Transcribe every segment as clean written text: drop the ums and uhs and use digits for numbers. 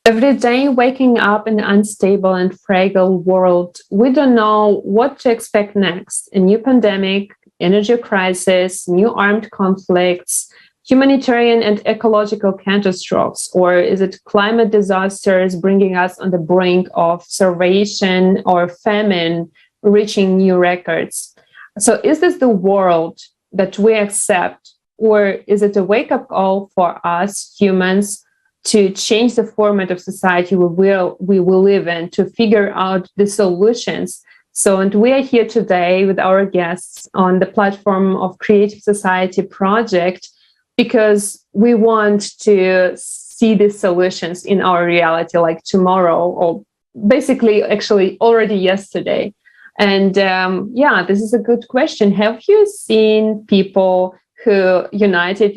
Every day, waking up in an unstable and fragile world, we don't know what to expect next. A new pandemic, energy crisis, new armed conflicts, humanitarian and ecological catastrophes, or is it climate disasters bringing us on the brink of starvation or famine, reaching new records? So is this the world that we accept, or is it a wake-up call for us humans to change the format of society we will live in, to figure out the solutions? So, and we are here today with our guests on the platform of Creative Society Project because we want to see these solutions in our reality, like tomorrow, or basically actually already yesterday. And this is a good question. Have you seen people who united,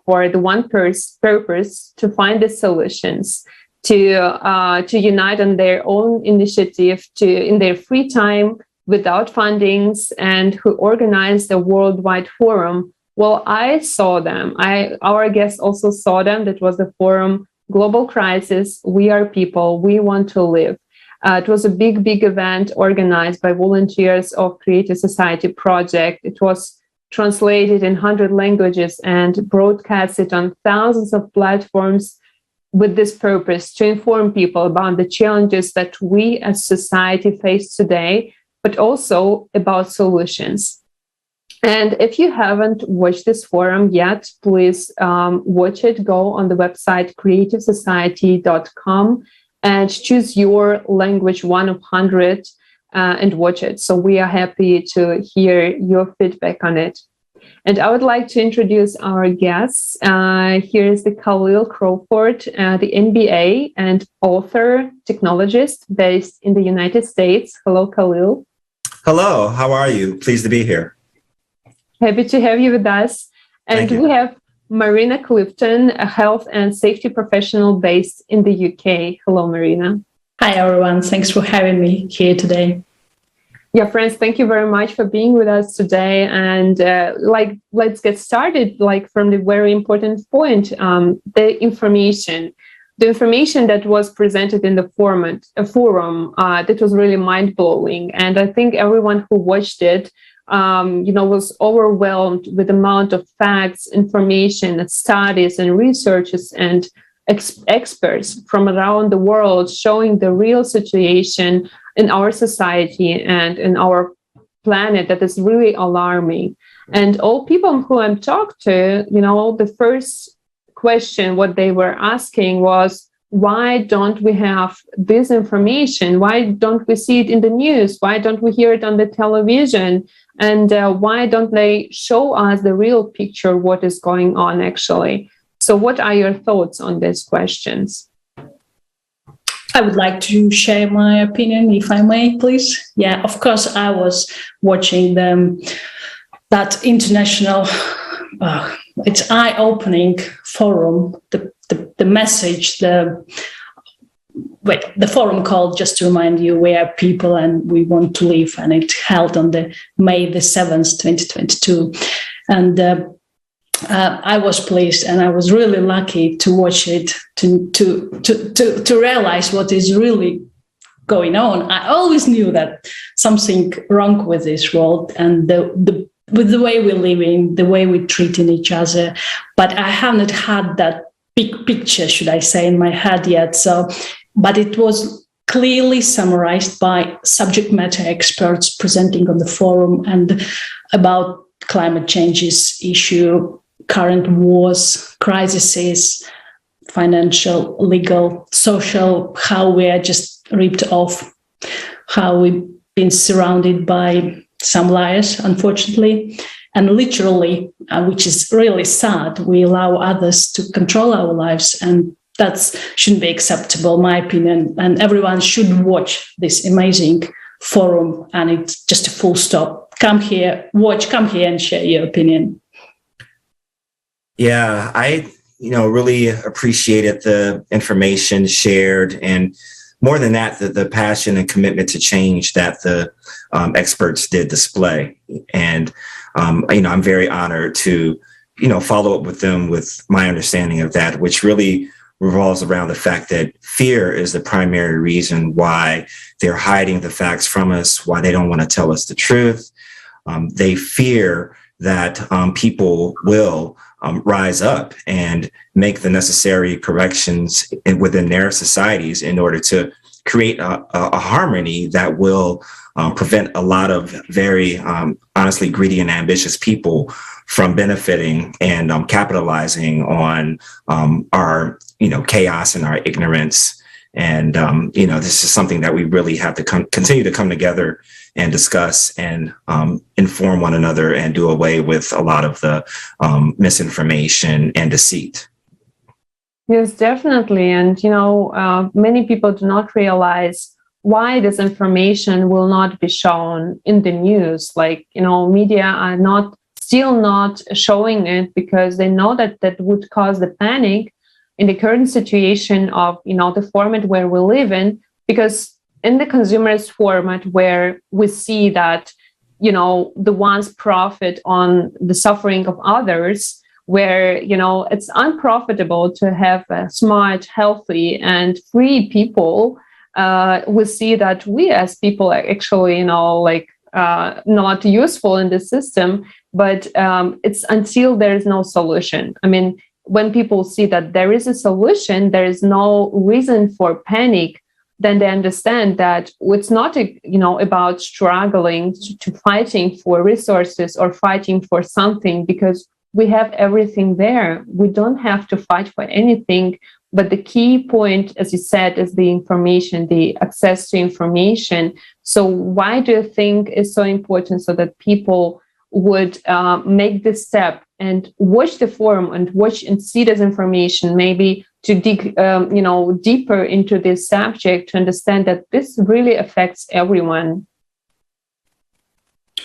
for the one purpose to find the solutions, to unite on their own initiative, in their free time, without fundings, and who organized a worldwide forum? Well, I saw them. Our guests also saw them. That was the forum Global Crisis, We Are People, We Want to Live. It was a big event organized by volunteers of Creative Society Project. It was translated in 100 languages and broadcasted on thousands of platforms with this purpose to inform people about the challenges that we as society face today, but also about solutions. And if you haven't watched this forum yet, please watch it. Go on the website creativesociety.com and choose your language, one of 100, and watch it. So we are happy to hear your feedback on it. And I would like to introduce our guests. Here is the Kahlil Crawford, the MBA and author, technologist based in the United States. Hello, Kahlil. Hello, how are you? Pleased to be here. Happy to have you with us. And we have Marina Clifton, a health and safety professional based in the UK. Hello, Marina. Hi, everyone. Thanks for having me here today. Yeah, friends, thank you very much for being with us today. And let's get started, from the very important point, the information that was presented in the forum, that was really mind-blowing. And I think everyone who watched it, was overwhelmed with the amount of facts, information, studies, and researchers and experts from around the world showing the real situation in our society and in our planet that is really alarming. And all people who I'm talked to, the first question what they were asking was, why don't we have this information? Why don't we see it in the news? Why don't we hear it on the television? And why don't they show us the real picture, what is going on actually? So what are your thoughts on these questions? I would like to share my opinion, if I may, please. Yeah, of course, I was watching that international, it's eye-opening forum, the message, the forum called, just to remind you, We Are People and We Want to Live, and it held on the May the 7th, 2022. And I was pleased, and I was really lucky to watch it, to realize what is really going on. I always knew that something wrong with this world and with the way we're living, the way we're treating each other, but I haven't had that big picture, should I say, in my head yet. But it was clearly summarized by subject matter experts presenting on the forum and about climate changes issue, current wars, crises, financial, legal, social, how we are just ripped off, how we've been surrounded by some liars, unfortunately, and literally, which is really sad, we allow others to control our lives, and that shouldn't be acceptable, my opinion, and everyone should watch this amazing forum, and it's just a full stop. Come here and share your opinion. Yeah, I really appreciated the information shared, and more than that, the passion and commitment to change that the experts did display. And I'm very honored to follow up with them with my understanding of that, which really revolves around the fact that fear is the primary reason why they're hiding the facts from us, why they don't want to tell us the truth. They fear that people will rise up and make the necessary corrections within their societies in order to create a harmony that will prevent a lot of very honestly greedy and ambitious people from benefiting and capitalizing on our chaos and our ignorance. And this is something that we really have to continue to come together and discuss and inform one another and do away with a lot of the misinformation and deceit. Yes, definitely. And, many people do not realize why this information will not be shown in the news. Like, media are still not showing it because they know that would cause the panic in the current situation of, the format where we live in, because in the consumerist format where we see that, the ones profit on the suffering of others, where, it's unprofitable to have smart, healthy, and free people, we see that we as people are actually, not useful in the system, but it's until there is no solution. I mean, when people see that there is a solution, there is no reason for panic, then they understand that it's not, about struggling to fighting for resources or fighting for something, because we have everything there. We don't have to fight for anything. But the key point, as you said, is the information, the access to information. So why do you think is so important so that people would make this step and watch the forum and watch and see this information, maybe to dig, deeper into this subject to understand that this really affects everyone?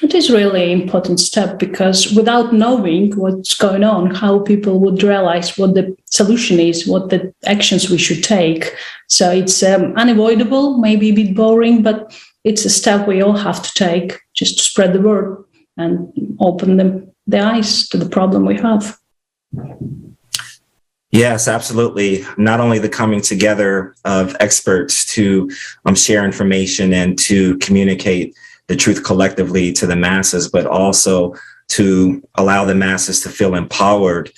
It is really an important step, because without knowing what's going on, how people would realize what the solution is, what the actions we should take. So it's unavoidable, maybe a bit boring, but it's a step we all have to take just to spread the word and open the eyes to the problem we have. Yes, absolutely. Not only the coming together of experts to share information and to communicate the truth collectively to the masses, but also to allow the masses to feel empowered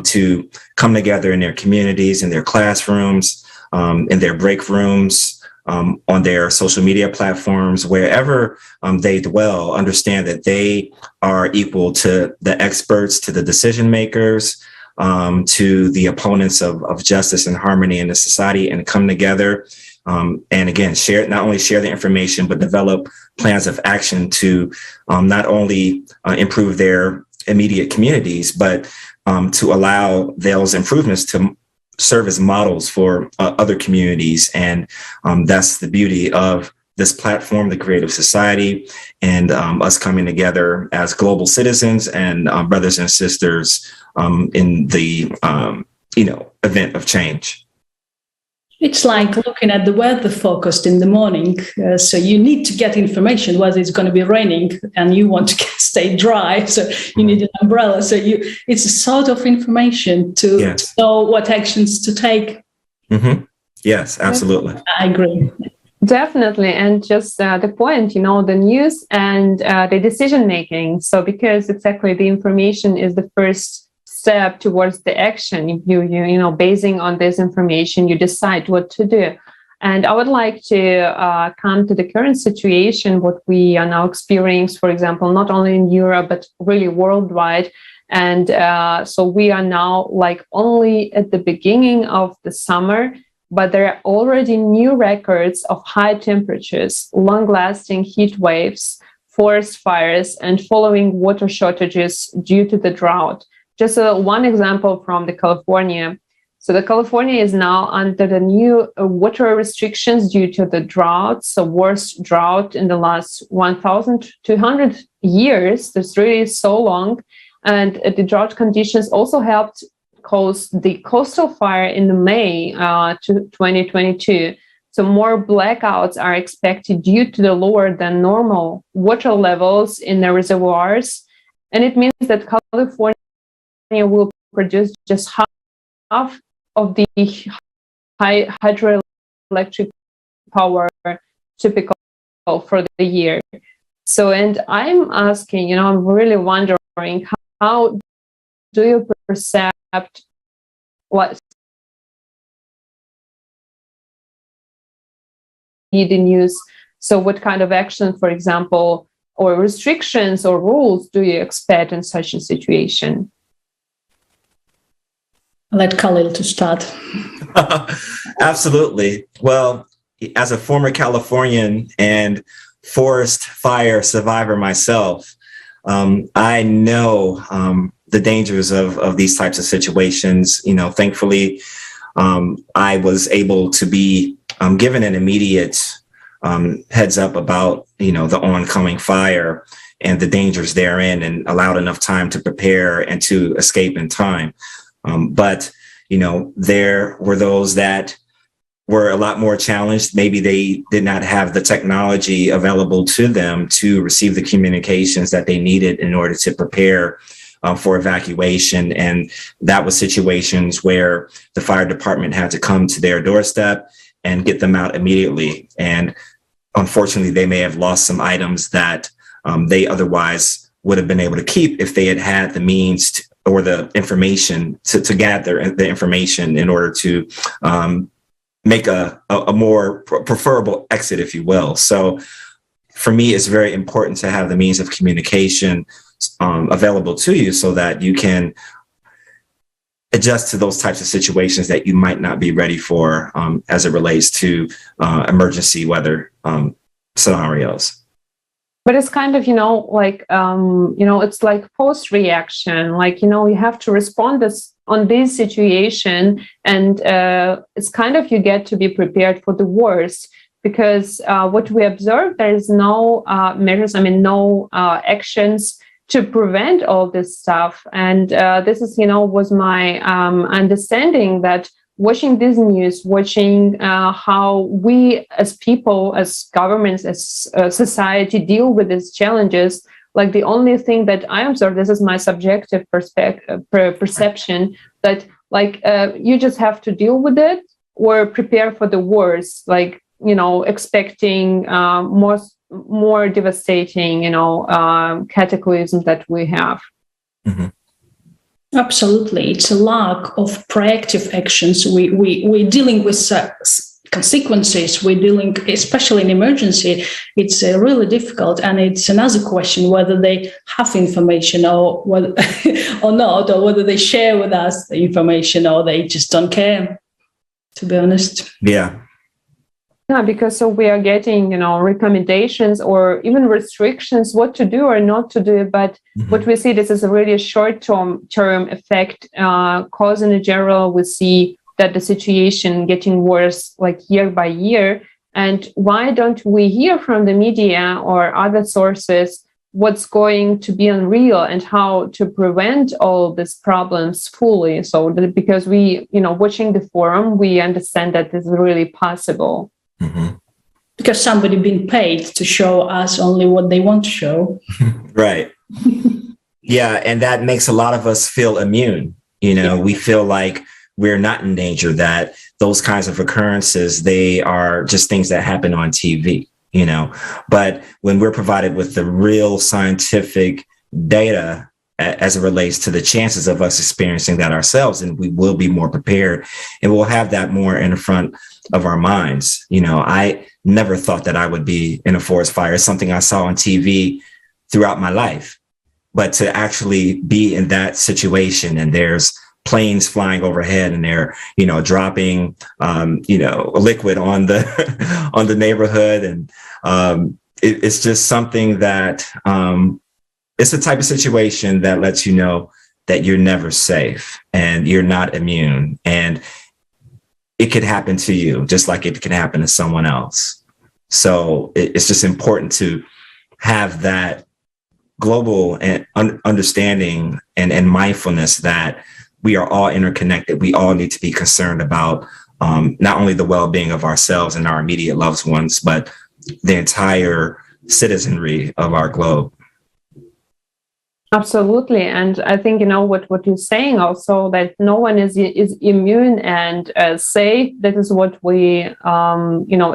to come together in their communities, in their classrooms, in their break rooms, on their social media platforms, wherever they dwell, understand that they are equal to the experts, to the decision makers, to the opponents of justice and harmony in the society, and come together and again, not only share the information, but develop plans of action to not only improve their immediate communities, but to allow those improvements to serve as models for other communities. And that's the beauty of this platform, the Creative Society, and us coming together as global citizens and brothers and sisters in the event of change. It's like looking at the weather forecast in the morning. So you need to get information whether it's going to be raining, and you want to stay dry. So you need an umbrella. So it's a sort of information to know what actions to take. Mm-hmm. Yes, absolutely. I agree. Definitely. And just the point, the news and the decision making. So because exactly the information is the first step towards the action. You basing on this information, you decide what to do. And I would like to come to the current situation, what we are now experiencing, for example, not only in Europe, but really worldwide. And so we are now only at the beginning of the summer, but there are already new records of high temperatures, long-lasting heat waves, forest fires, and following water shortages due to the drought. Just one example from the California. So the California is now under the new water restrictions due to the droughts, the worst drought in the last 1,200 years. That's really so long. And the drought conditions also helped cause the coastal fire in May 2022. So more blackouts are expected due to the lower than normal water levels in the reservoirs. And it means that California will produce just half of the hydroelectric power typical for the year. So, and I'm asking, I'm really wondering, how do you perceive what the news? So what kind of action, for example, or restrictions or rules do you expect in such a situation? I'll let Kahlil to start. Absolutely. Well, as a former Californian and forest fire survivor myself, I know the dangers of these types of situations. Thankfully, I was able to be given an immediate heads up about, the oncoming fire and the dangers therein, and allowed enough time to prepare and to escape in time. But there were those that were a lot more challenged. Maybe they did not have the technology available to them to receive the communications that they needed in order to prepare for evacuation. And that was situations where the fire department had to come to their doorstep and get them out immediately. And unfortunately, they may have lost some items that they otherwise would have been able to keep if they had had the means or the information to gather the information in order to make a more preferable exit, if you will. So for me, it's very important to have the means of communication available to you so that you can adjust to those types of situations that you might not be ready for as it relates to emergency weather scenarios. But it's kind of, it's like post-reaction, you have to respond on this situation, and it's kind of, you get to be prepared for the worst, because what we observe, there is no measures, no actions to prevent all this stuff. And this is, was my understanding, that watching this news, watching how we as people, as governments, as society deal with these challenges, the only thing that I observe, this is my subjective perception, that you just have to deal with it or prepare for the worst, expecting more devastating, cataclysm that we have. Mm-hmm. Absolutely. It's a lack of proactive actions. We're dealing with consequences. We're dealing, especially in emergency, it's really difficult. And it's another question whether they have information or whether, or not, or whether they share with us the information or they just don't care, to be honest. Yeah. Yeah, because so we are getting, recommendations or even restrictions what to do or not to do. But what we see, this is a really short-term effect. Cause in general, we see that the situation getting worse year by year. And why don't we hear from the media or other sources what's going to be unreal and how to prevent all these problems fully? So because we, watching the forum, we understand that this is really possible. Mm-hmm. Because somebody been paid to show us only what they want to show. Right. Yeah. And that makes a lot of us feel immune. We feel like we're not in danger, that those kinds of occurrences, they are just things that happen on TV, but when we're provided with the real scientific data as it relates to the chances of us experiencing that ourselves, and we will be more prepared and we'll have that more in the front of our minds. I never thought that I would be in a forest fire. It's something I saw on TV throughout my life, but to actually be in that situation, and there's planes flying overhead and they're, dropping, liquid on the neighborhood. And it's just something that it's a type of situation that lets you know that you're never safe and you're not immune. And it could happen to you just like it can happen to someone else. So it's just important to have that global understanding and mindfulness that we are all interconnected. We all need to be concerned about not only the well-being of ourselves and our immediate loved ones, but the entire citizenry of our globe. Absolutely. And I think, what you're saying also, that no one is immune and safe. That is what we,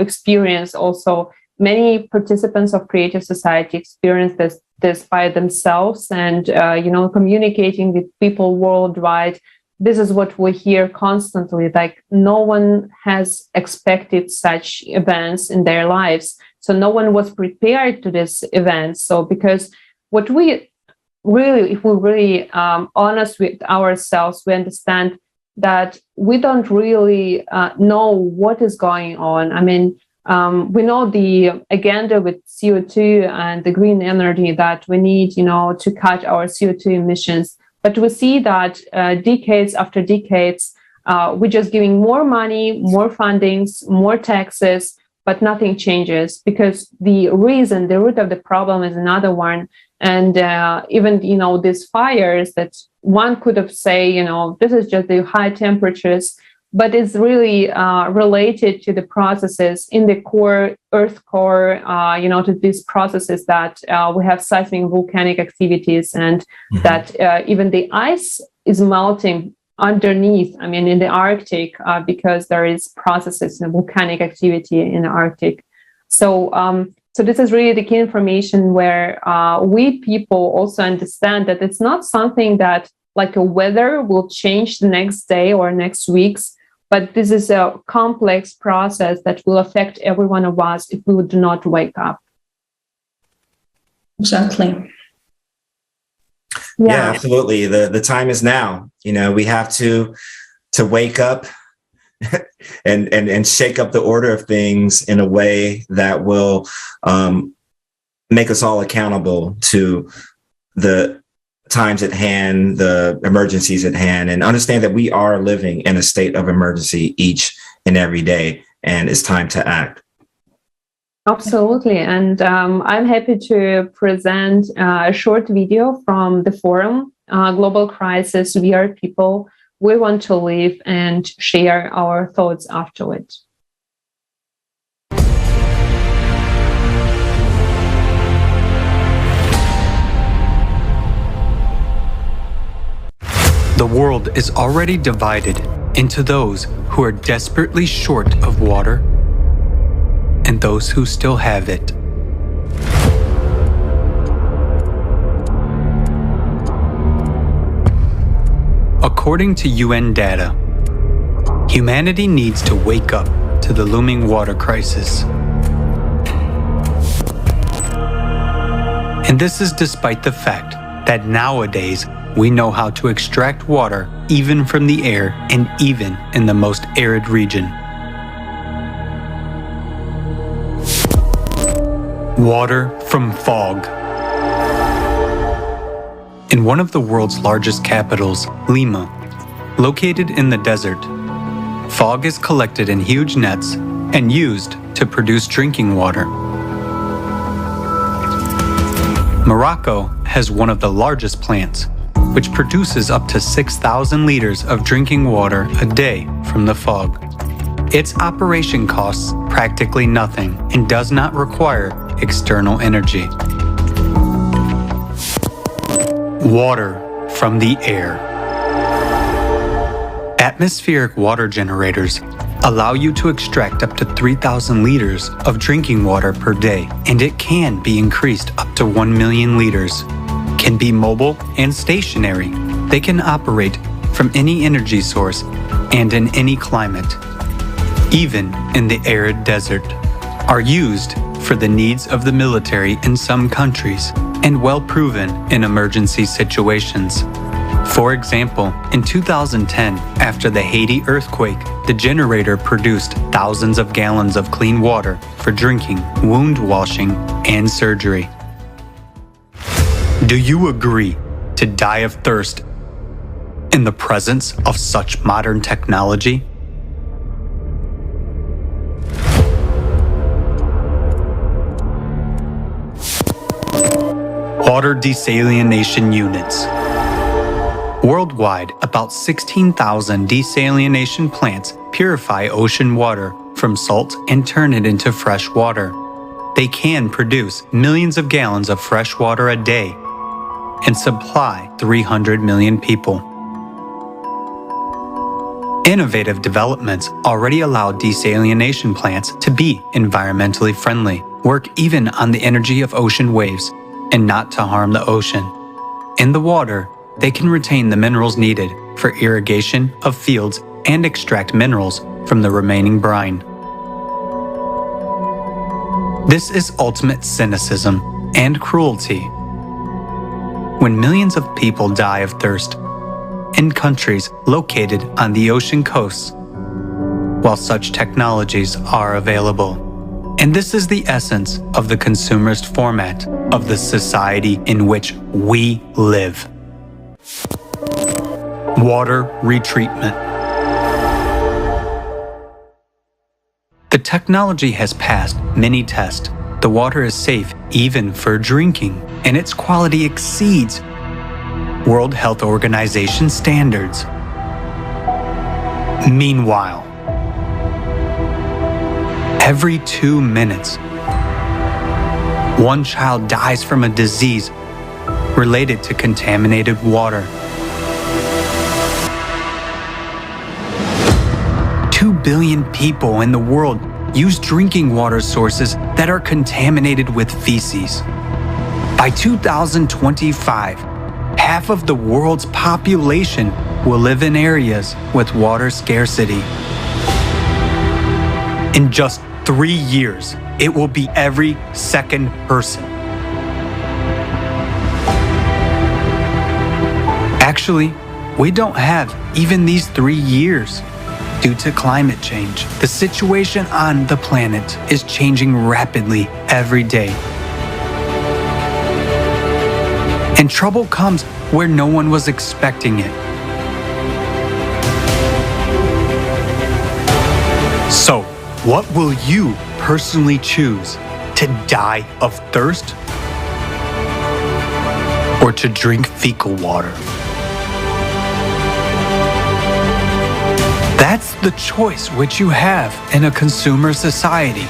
experience also. Many participants of creative society experience this by themselves, and, communicating with people worldwide. This is what we hear constantly, like no one has expected such events in their lives. So no one was prepared to this event. So because what we really, if we're really honest with ourselves, we understand that we don't really know what is going on. I mean, we know the agenda with CO2 and the green energy, that we need, to cut our CO2 emissions. But we see that decades after decades, we're just giving more money, more fundings, more taxes, but nothing changes, because the root of the problem is another one. And even, these fires that one could have say, this is just the high temperatures, but it's really related to the processes in the core, Earth core, to these processes that we have seismic volcanic activities, and that even the ice is melting underneath, I mean, in the Arctic, because there is processes in volcanic activity in the Arctic. So this is really the key information where we people also understand that it's not something that like a weather will change the next day or next weeks, but this is a complex process that will affect every one of us if we do not wake up. Exactly. Yeah, absolutely. The time is now. We have to wake up and shake up the order of things in a way that will make us all accountable to the times at hand, the emergencies at hand, and understand that we are living in a state of emergency each and every day, and it's time to act. Absolutely. And I'm happy to present a short video from the forum, Global Crisis, We Are People, We Want to Live, and share our thoughts afterward. The world is already divided into those who are desperately short of water and those who still have it. According to UN data, humanity needs to wake up to the looming water crisis. And this is despite the fact that nowadays we know how to extract water even from the air and even in the most arid region. Water from fog. In one of the world's largest capitals, Lima, located in the desert, fog is collected in huge nets and used to produce drinking water. Morocco has one of the largest plants, which produces up to 6,000 liters of drinking water a day from the fog. Its operation costs practically nothing and does not require external energy. Water from the air. Atmospheric water generators allow you to extract up to 3,000 liters of drinking water per day, and it can be increased up to 1 million liters. Can be mobile and stationary. They can operate from any energy source and in any climate, even in the arid desert, are used for the needs of the military in some countries and well proven in emergency situations. For example, in 2010, after the Haiti earthquake, the generator produced thousands of gallons of clean water for drinking, wound washing, and surgery. Do you agree to die of thirst in the presence of such modern technology? Water desalination units. Worldwide, about 16,000 desalination plants purify ocean water from salt and turn it into fresh water. They can produce millions of gallons of fresh water a day, and supply 300 million people. Innovative developments already allow desalination plants to be environmentally friendly, work even on the energy of ocean waves, and not to harm the ocean. In the water, they can retain the minerals needed for irrigation of fields and extract minerals from the remaining brine. This is ultimate cynicism and cruelty. When millions of people die of thirst in countries located on the ocean coasts, while such technologies are available. And this is the essence of the consumerist format of the society in which we live. Water retreatment. The technology has passed many tests. The water is safe even for drinking, and its quality exceeds World Health Organization standards. Meanwhile, every 2 minutes, one child dies from a disease related to contaminated water. 2 billion people in the world use drinking water sources that are contaminated with feces. By 2025, half of the world's population will live in areas with water scarcity. In just 3 years, it will be every second person. Actually, we don't have even these 3 years. Due to climate change, the situation on the planet is changing rapidly every day. And trouble comes where no one was expecting it. So, what will you personally choose? To die of thirst? Or to drink fecal water? That's the choice which you have in a consumer society.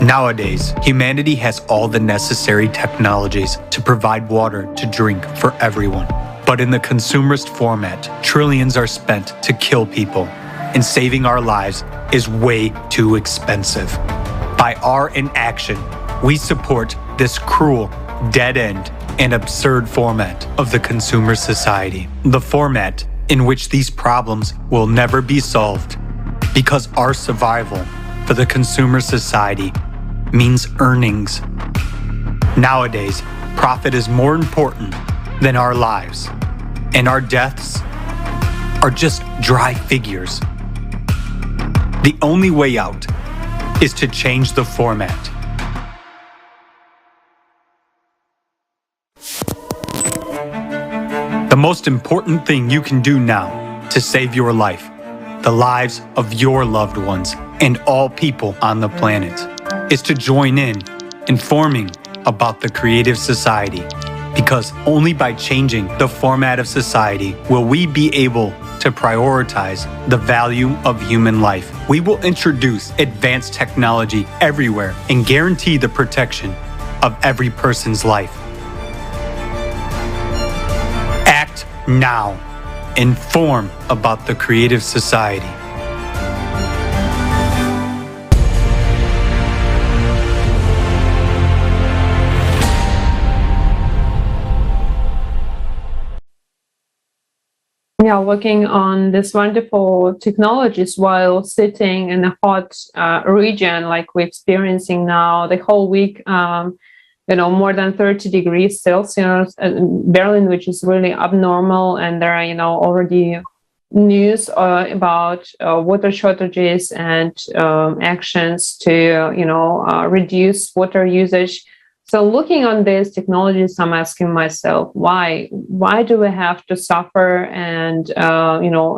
Nowadays, humanity has all the necessary technologies to provide water to drink for everyone. But in the consumerist format, trillions are spent to kill people, and saving our lives is way too expensive. By our inaction, we support this cruel, dead-end, and absurd format of the consumer society. The format in which these problems will never be solved, because our survival for the consumer society means earnings. Nowadays, profit is more important than our lives, and our deaths are just dry figures. The only way out is to change the format. The most important thing you can do now to save your life, the lives of your loved ones, and all people on the planet, is to join in informing about the creative society, because only by changing the format of society will we be able to prioritize the value of human life. We will introduce advanced technology everywhere and guarantee the protection of every person's life. Act now. Inform about the creative society. Yeah, working on this wonderful technologies while sitting in a hot region like we're experiencing now the whole week, more than 30 degrees Celsius in Berlin, which is really abnormal. And there are, already news about water shortages and actions to, reduce water usage. So looking on these technologies, I'm asking myself, why do we have to suffer and,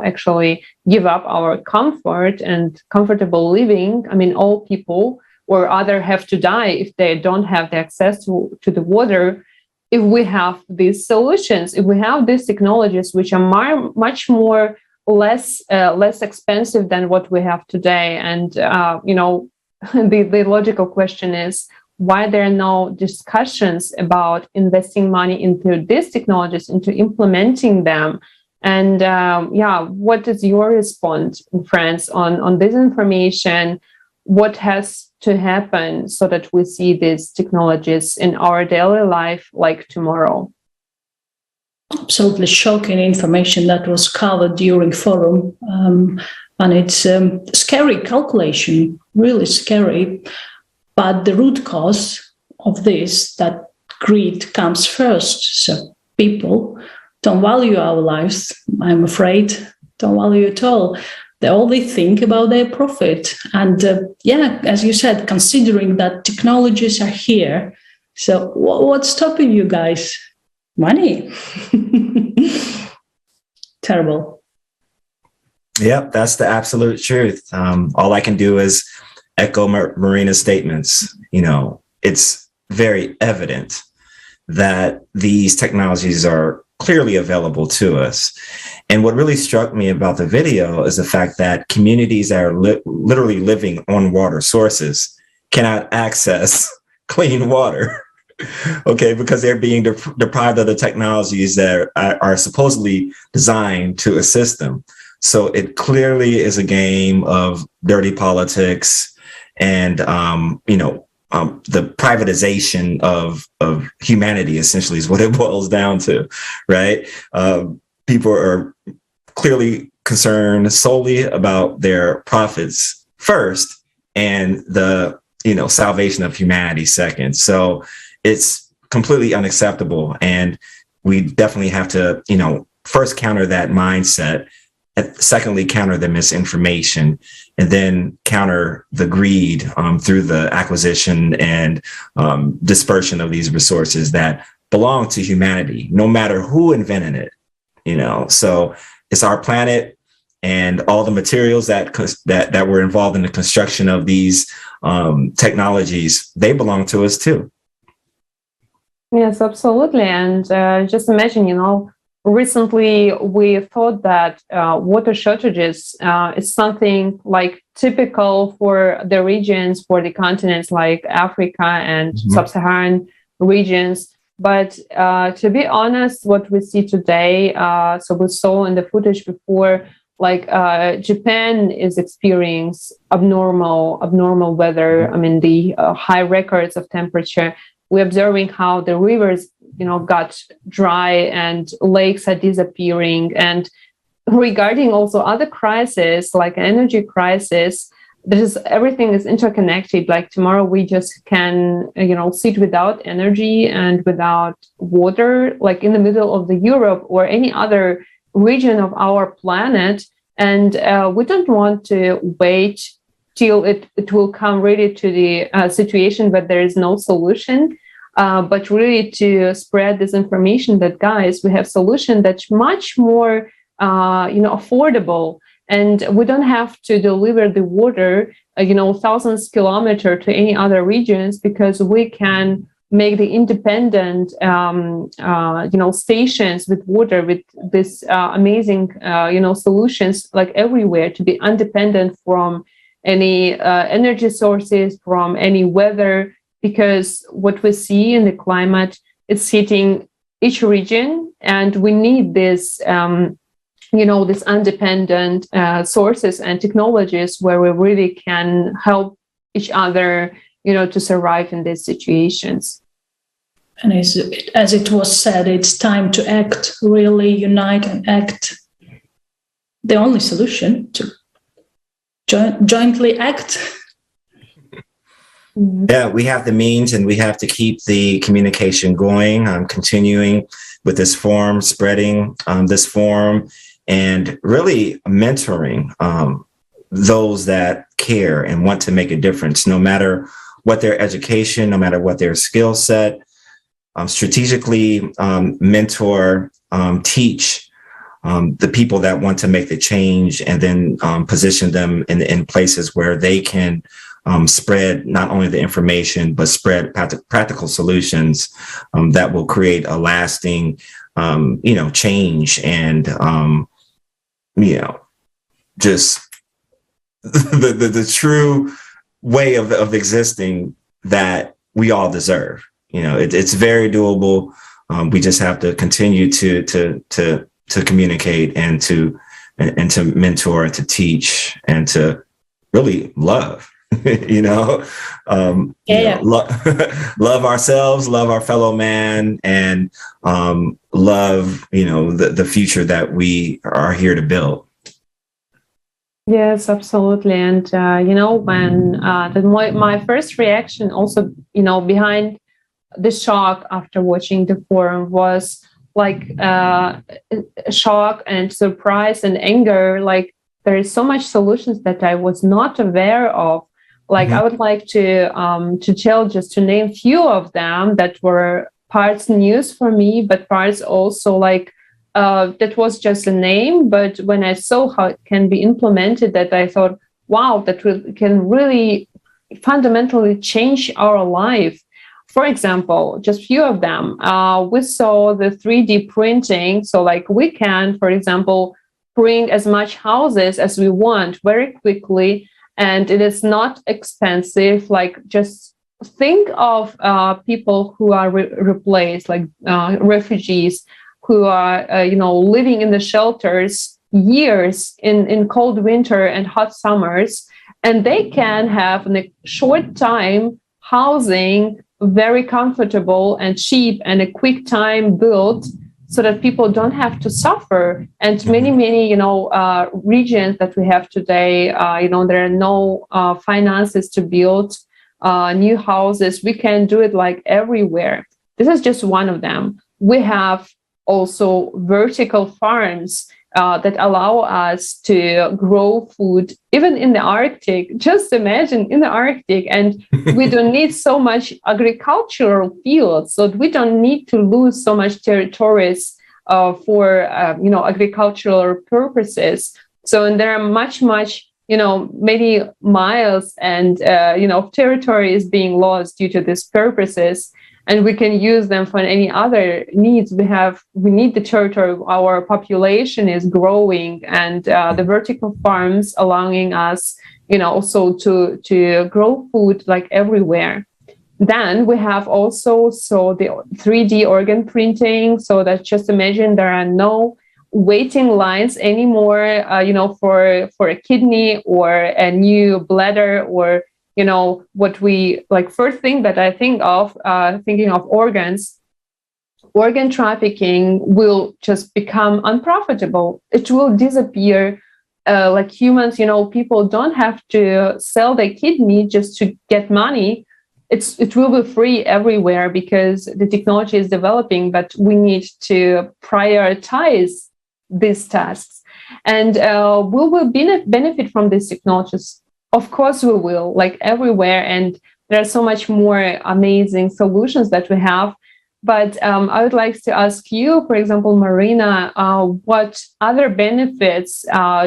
actually give up our comfort and comfortable living? I mean, all people or other have to die if they don't have the access to the water. If we have these solutions, if we have these technologies, which are much more less expensive than what we have today. And, the logical question is, why there are no discussions about investing money into these technologies, into implementing them. And what is your response in France on this information? What has to happen so that we see these technologies in our daily life like tomorrow? Absolutely shocking information that was covered during forum. And it's scary calculation, really scary. But the root cause of this, that greed comes first. So people don't value our lives, I'm afraid, don't value at all. They only think about their profit. And as you said, considering that technologies are here, so what's stopping you guys? Money. Terrible. Yep, that's the absolute truth. All I can do is echo Marina's statements. You know, it's very evident that these technologies are clearly available to us. And what really struck me about the video is the fact that communities that are literally living on water sources cannot access clean water. Okay, because they're being deprived of the technologies that are supposedly designed to assist them. So it clearly is a game of dirty politics and, the privatization of humanity, essentially, is what it boils down to, right? People are clearly concerned solely about their profits first and the, salvation of humanity second. So it's completely unacceptable. And we definitely have to, first counter that mindset, and secondly, counter the misinformation, and then counter the greed through the acquisition and dispersion of these resources that belong to humanity, no matter who invented it. So it's our planet, and all the materials that were involved in the construction of these technologies, they belong to us too. Yes, absolutely. And just imagine, recently we thought that water shortages is something like typical for the regions, for the continents like Africa and sub-Saharan regions. But to be honest, what we see today, so we saw in the footage before, like Japan is experiencing abnormal weather. I mean, the high records of temperature. We're observing how the rivers, got dry and lakes are disappearing. And regarding also other crises, like energy crisis, everything is interconnected. Like tomorrow, we just can, sit without energy and without water, like in the middle of the Europe or any other region of our planet. And we don't want to wait till it will come really to the situation where there is no solution. But really to spread this information that, guys, we have solution that's much more, affordable, and we don't have to deliver the water, thousands of kilometers to any other regions, because we can make the independent, stations with water, with this amazing, solutions like everywhere, to be independent from any energy sources, from any weather. Because what we see in the climate, it's hitting each region, and we need this, this independent sources and technologies where we really can help each other, to survive in these situations. And as it was said, it's time to act, really unite and act. The only solution to jointly act. Yeah, we have the means, and we have to keep the communication going, continuing with this forum, spreading this forum, and really mentoring those that care and want to make a difference, no matter what their education, no matter what their skill set. Strategically mentor, teach the people that want to make the change, and then position them in places where they can spread not only the information, but spread practical solutions that will create a lasting, change, and, just the true way of existing that we all deserve. It's very doable. We just have to continue to communicate and to mentor, to teach, and to really love. Love ourselves, love our fellow man, and love the future that we are here to build. Yes, absolutely. And when my first reaction also behind the shock after watching the forum was like shock and surprise and anger. Like, there is so much solutions that I was not aware of. Like, I would like to tell, just to name few of them that were parts news for me, but parts also like that was just a name. But when I saw how it can be implemented, that I thought, wow, that can really fundamentally change our life. For example, just few of them. We saw the 3D printing. So like we can, for example, print as much houses as we want very quickly. And it is not expensive. Like, just think of people who are replaced, like refugees who are, living in the shelters years in cold winter and hot summers. And they can have in a short time housing, very comfortable and cheap, and a quick time built, so that people don't have to suffer. And many, regions that we have today, there are no finances to build new houses. We can do it like everywhere. This is just one of them. We have also vertical farms that allow us to grow food, even in the Arctic. Just imagine in the Arctic, and we don't need so much agricultural fields, so we don't need to lose so much territories for agricultural purposes. So, and there are much, many miles and territory is being lost due to these purposes. And we can use them for any other needs. We need the territory. Our population is growing, and the vertical farms allowing us, also to grow food like everywhere. Then we have also the 3D organ printing. So that, just imagine, there are no waiting lines anymore, for a kidney or a new bladder, or what we like. First thing that I think of, thinking of organs, organ trafficking will just become unprofitable. It will disappear. Like humans, people don't have to sell their kidney just to get money. It will be free everywhere because the technology is developing, but we need to prioritize these tasks. And we will benefit from these technologies. Of course we will, like everywhere. And there are so much more amazing solutions that we have. But I would like to ask you, for example, Marina, what other benefits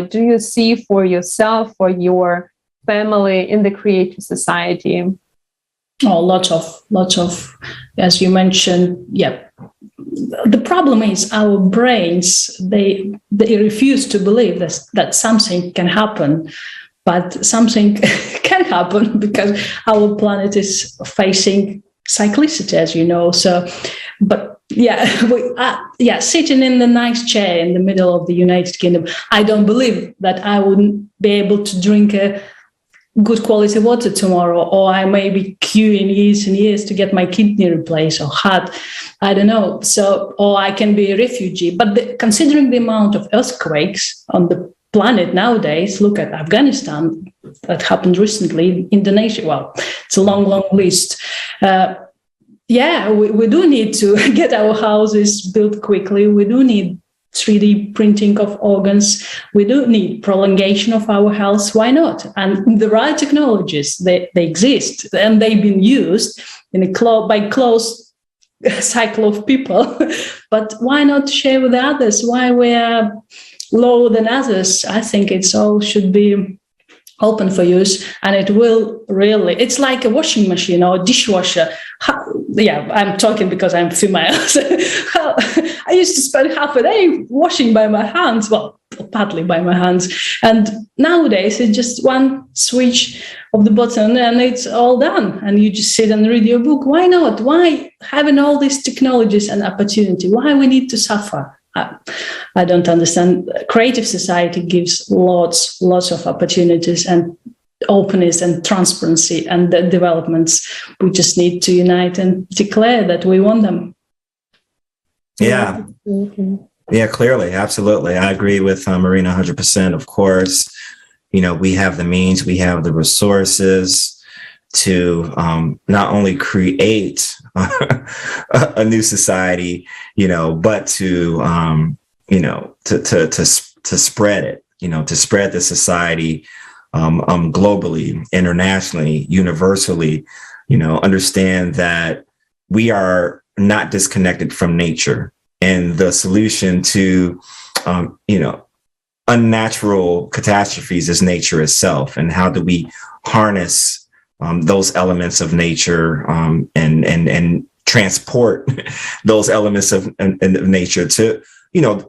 do you see for yourself, for your family in the creative society? Oh, lots of, as you mentioned, yeah. The problem is our brains, they refuse to believe that something can happen. But something can happen because our planet is facing cyclicity, as you know. So, but yeah, sitting in the nice chair in the middle of the United Kingdom, I don't believe that I wouldn't be able to drink a good quality water tomorrow, or I may be queuing years and years to get my kidney replaced or heart. I don't know. So, or I can be a refugee. But considering the amount of earthquakes on the planet nowadays, look at Afghanistan, that happened recently, Indonesia. Well, it's a long list. We do need to get our houses built quickly. We do need 3D printing of organs. We do need prolongation of our health. Why not? And the right technologies, they exist, and they've been used in by close cycle of people. But why not share with others? Why we are lower than others? I think it's all should be open for use, and it will really, it's like a washing machine or a dishwasher. I'm talking because I'm female. I used to spend half a day washing by my hands. Well, partly by my hands. And nowadays, it's just one switch of the button and it's all done. And you just sit and read your book. Why not? Why having all these technologies and opportunity? Why we need to suffer? I don't understand. Creative society gives lots of opportunities and openness and transparency and the developments. We just need to unite and declare that we want them. Yeah. Yeah, clearly. Absolutely. I agree with Marina 100%. Of course, we have the means, we have the resources to not only create a new society, but to spread it, to spread the society globally, internationally, universally, understand that we are not disconnected from nature, and the solution to, unnatural catastrophes is nature itself. And how do we harness those elements of nature and transport those elements of nature to,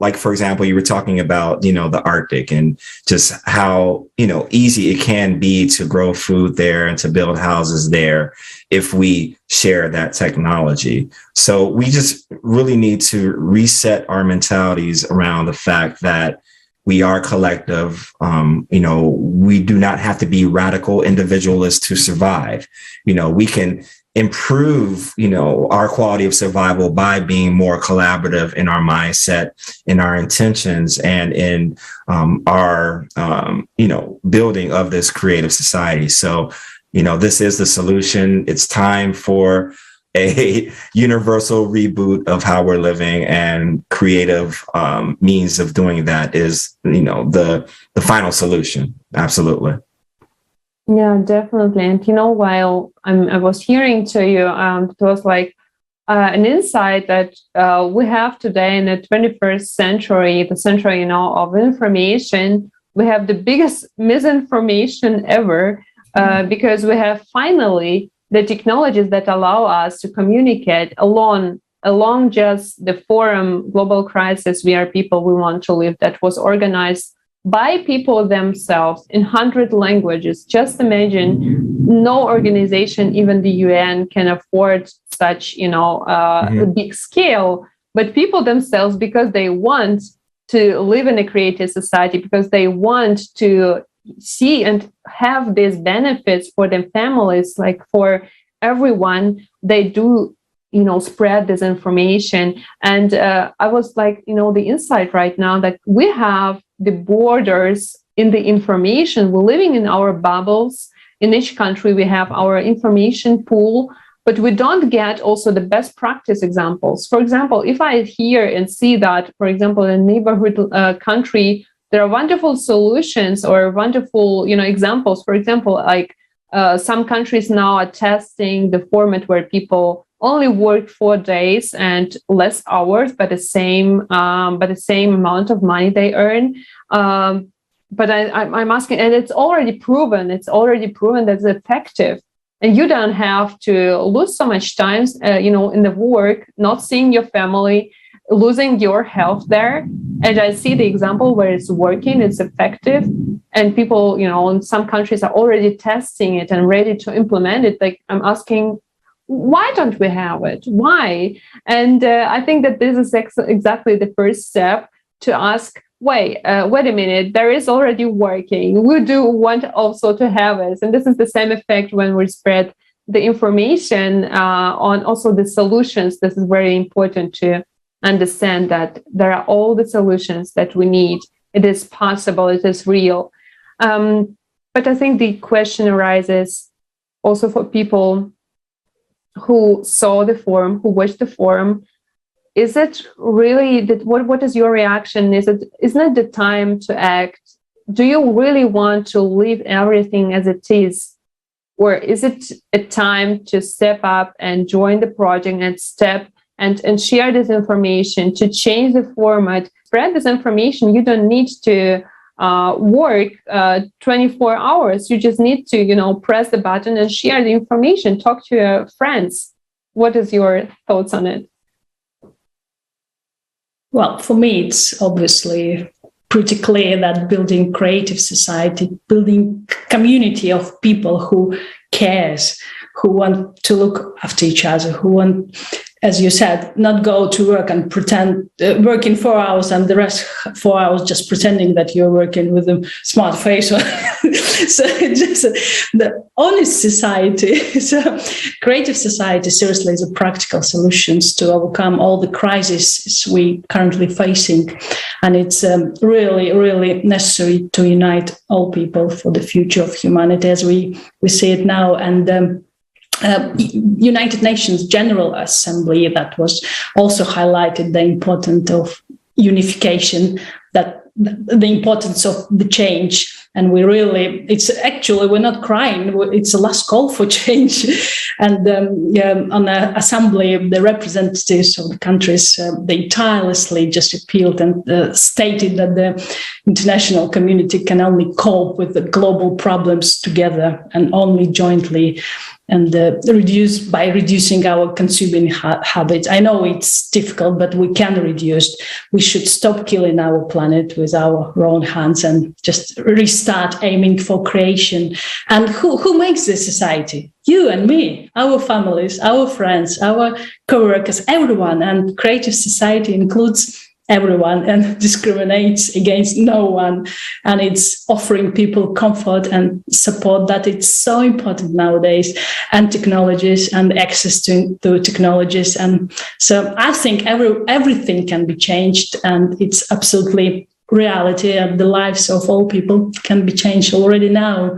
like, for example, you were talking about, the Arctic and just how, easy it can be to grow food there and to build houses there if we share that technology. So we just really need to reset our mentalities around the fact that we are collective. We do not have to be radical individualists to survive. We can improve, our quality of survival by being more collaborative in our mindset, in our intentions, and in our, building of this creative society. So, this is the solution. It's time for a universal reboot of how we're living, and creative means of doing that is, the final solution. Absolutely. Yeah, definitely. And while I was hearing to you, it was like an insight that we have today in the 21st century, the century, of information. We have the biggest misinformation ever because we have finally the technologies that allow us to communicate along just the forum Global Crisis, We Are People, We Want to Live, that was organized by people themselves in 100 languages. Just imagine, no organization, even the UN, can afford such, a big scale. But people themselves, because they want to live in a creative society, because they want to see and have these benefits for their families, like for everyone, they do, spread this information. And I was like, the insight right now that we have the borders in the information. We're living in our bubbles. In each country, we have our information pool, but we don't get also the best practice examples. For example, if I hear and see that, for example, in a neighborhood country, there are wonderful solutions or wonderful, examples. For example, like some countries now are testing the format where people only work 4 days and less hours, but the same amount of money they earn. But I'm asking, and it's already proven that it's effective. And you don't have to lose so much time, in the work, not seeing your family, losing your health there. And I see the example where it's working, it's effective, and people, in some countries are already testing it and ready to implement it. Like, I'm asking, why don't we have it? Why? And I think that this is exactly the first step to ask, wait a minute, there is already working. We do want also to have it. And this is the same effect when we spread the information on also the solutions. This is very important to understand that there are all the solutions that we need. It is possible, it is real. But I think the question arises also for people who saw the forum, who watched the forum. Is it really that? What is your reaction? Isn't it the time to act? Do you really want to leave everything as it is, or is it a time to step up and join the project and share this information, to change the format, spread this information? You don't need to work 24 hours. You just need to, press the button and share the information, talk to your friends. What is your thoughts on it? Well, for me, it's obviously pretty clear that building creative society, building community of people who cares, who want to look after each other, who want, as you said, not go to work and pretend working 4 hours and the rest 4 hours just pretending that you're working with a smart face. So just the honest society, so creative society seriously is a practical solutions to overcome all the crises we currently facing. And it's really, really necessary to unite all people for the future of humanity as we see it now. And United Nations General Assembly that was also highlighted the importance of unification, that the importance of the change. And we're not crying, it's a last call for change. And on the assembly, the representatives of the countries, they tirelessly just appealed and stated that the international community can only cope with the global problems together and only jointly, and reducing our consuming habits. I know it's difficult, but we can reduce. We should stop killing our planet with our own hands and just restart aiming for creation. And who makes this society? You and me, our families, our friends, our co-workers, everyone. And creative society includes everyone and discriminates against no one, and it's offering people comfort and support that it's so important nowadays, and technologies and access to technologies. And so I think everything can be changed, and it's absolutely reality, and the lives of all people can be changed already now.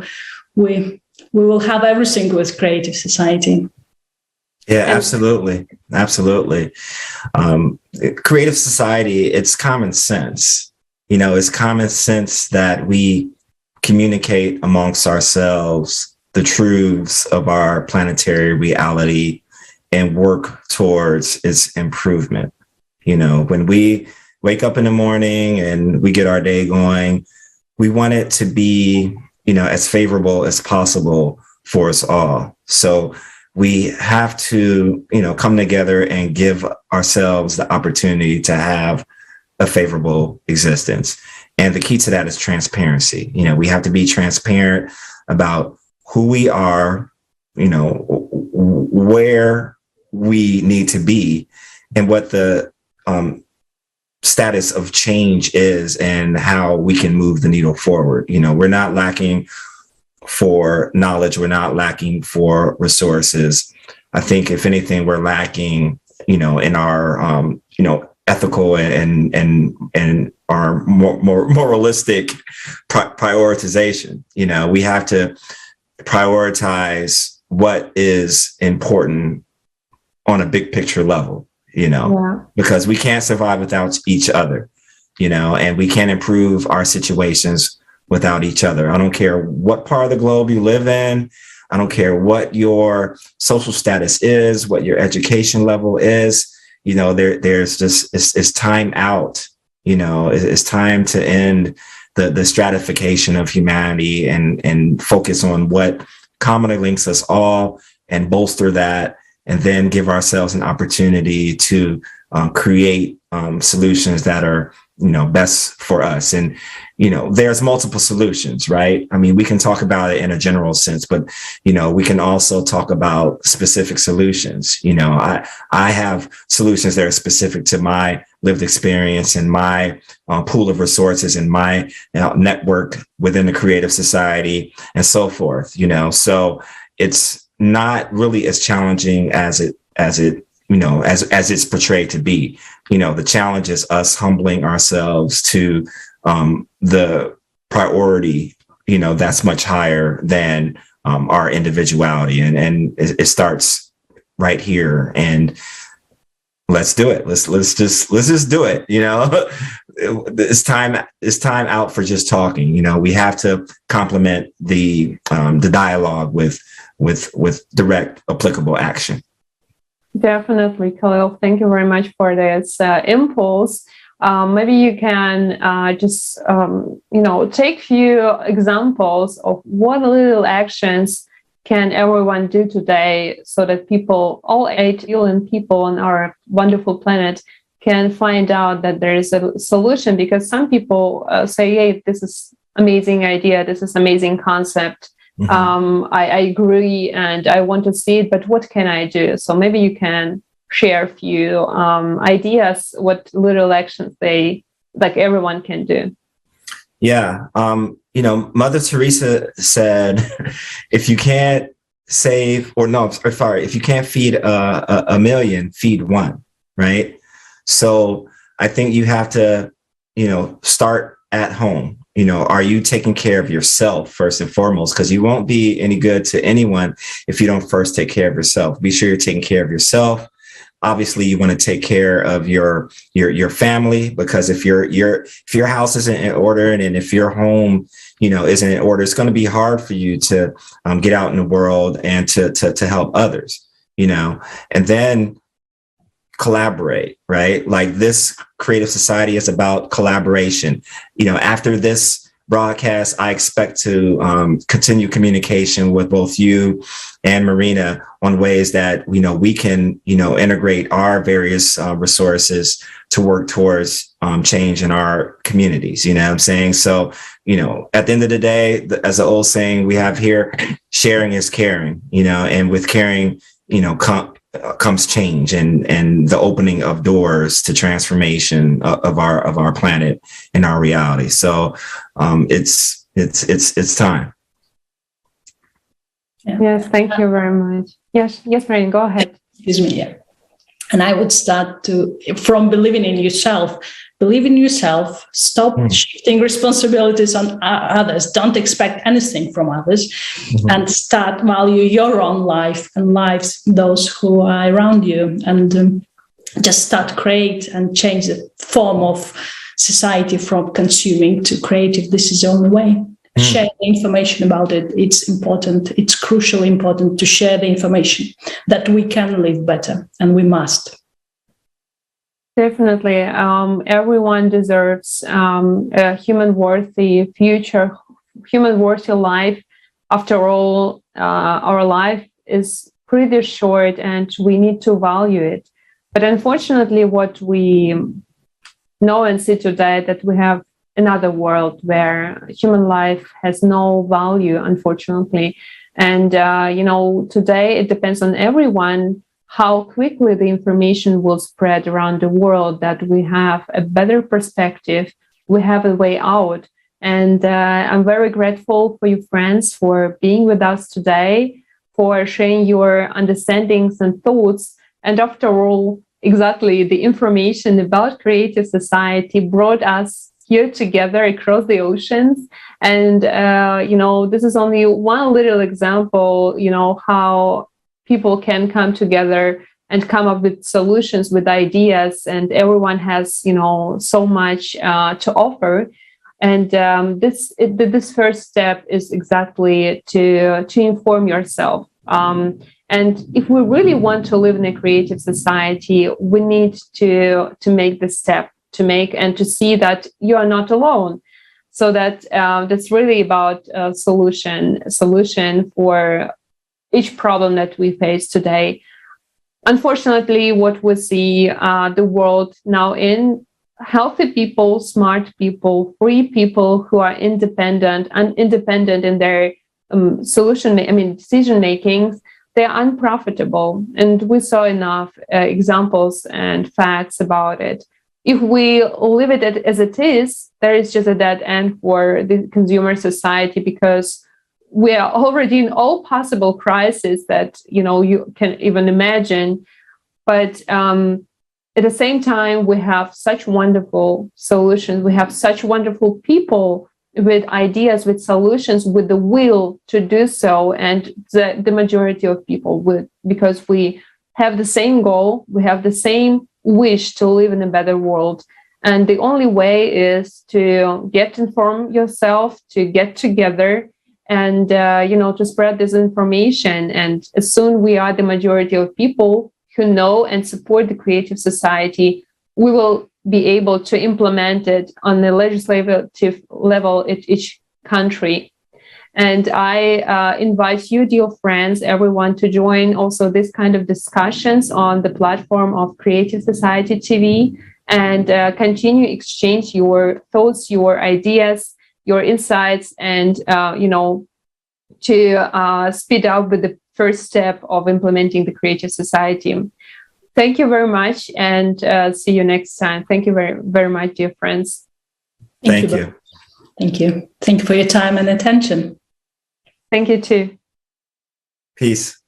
We will have everything with creative society. Yeah, absolutely. Absolutely. Creative society, it's common sense. It's common sense that we communicate amongst ourselves the truths of our planetary reality and work towards its improvement. When we wake up in the morning and we get our day going, we want it to be, as favorable as possible for us all. So we have to, come together and give ourselves the opportunity to have a favorable existence. And the key to that is transparency. We have to be transparent about who we are, where we need to be, and what the status of change is and how we can move the needle forward. We're not lacking for knowledge. We're not lacking for resources. I think if anything, we're lacking, in our, ethical and our more moralistic prioritization. We have to prioritize what is important on a big picture level, because we can't survive without each other, and we can't improve our situations without each other. I don't care what part of the globe you live in. I don't care what your social status is, what your education level is. There's just, it's time out. It's time to end the stratification of humanity and focus on what commonly links us all and bolster that, and then give ourselves an opportunity to create solutions that are, best for us. And, there's multiple solutions, right? I mean, we can talk about it in a general sense, but, we can also talk about specific solutions. I have solutions that are specific to my lived experience and my pool of resources and my network within the creative society and so forth, so it's not really as challenging as it's portrayed to be. The challenge is us humbling ourselves to the priority, that's much higher than our individuality. And it starts right here. And let's do it. Let's just do it. It's time out for just talking. We have to complement the dialogue with direct applicable action. Definitely, Kahlil. Thank you very much for this impulse. Maybe you can just, take few examples of what little actions can everyone do today so that people, all 8 billion people on our wonderful planet, can find out that there is a solution, because some people say, hey, this is amazing idea, this is amazing concept. I agree and I want to see it, but what can I do? So maybe you can share a few ideas, what little actions everyone can do. Yeah. Mother Teresa said, if you can't if you can't feed a million, feed one, right? So I think you have to, start at home. Are you taking care of yourself first and foremost? Because you won't be any good to anyone if you don't first take care of yourself. Be sure you're taking care of yourself. Obviously, you want to take care of your family, because if your house isn't in order and if your home, isn't in order, it's going to be hard for you to get out in the world and to help others, and then collaborate, right? Like, this creative society is about collaboration. After this broadcast, I expect to continue communication with both you and Marina on ways that we can integrate our various resources to work towards change in our communities. You know what I'm saying? So at the end of the day, as the old saying we have here, sharing is caring. And with caring, comes change and the opening of doors to transformation of our planet and our reality. So it's time. Yeah. Yes, thank you very much. Yes, Marina, go ahead. Excuse me. Yeah. And I would start from believing in yourself. Believe in yourself. Stop shifting responsibilities on others. Don't expect anything from others, and start value your own life and lives those who are around you, and just start create and change the form of society from consuming to creative. This is the only way. Share the information about it. It's important. It's crucially important to share the information that we can live better, and we must. Definitely. Everyone deserves a human-worthy future, human-worthy life. After all, our life is pretty short and we need to value it. But unfortunately, what we know and see today, that we have another world where human life has no value, unfortunately. And, today it depends on everyone how quickly the information will spread around the world, that we have a better perspective, we have a way out. And I'm very grateful for you, friends, for being with us today, for sharing your understandings and thoughts. And after all, exactly, the information about creative society brought us here together across the oceans. And, this is only one little example, how people can come together and come up with solutions, with ideas, and everyone has, so much to offer. And this first step is exactly to inform yourself. And if we really want to live in a creative society, we need to make this step, to make and to see that you are not alone. So that's really about a solution for each problem that we face today. Unfortunately, what we see the world now in, healthy people, smart people, free people who are independent in their decision making, they're unprofitable. And we saw enough examples and facts about it. If we leave it as it is, there is just a dead end for the consumer society, because we are already in all possible crises that you can even imagine. But at the same time, we have such wonderful solutions. We have such wonderful people with ideas, with solutions, with the will to do so. And the majority of people would, because we have the same goal, we have the same wish to live in a better world. And the only way is to inform yourself, to get together, and to spread this information. And as soon we are the majority of people who know and support the creative society, we will be able to implement it on the legislative level in each country. And I invite you, dear friends, everyone, to join also this kind of discussions on the platform of Creative Society TV, and continue exchange your thoughts, your ideas, your insights, and to speed up with the first step of implementing the Creative Society. Thank you very much, and see you next time. Thank you very, very much, dear friends. Thank you. Thank you. Thank you for your time and attention. Thank you too. Peace.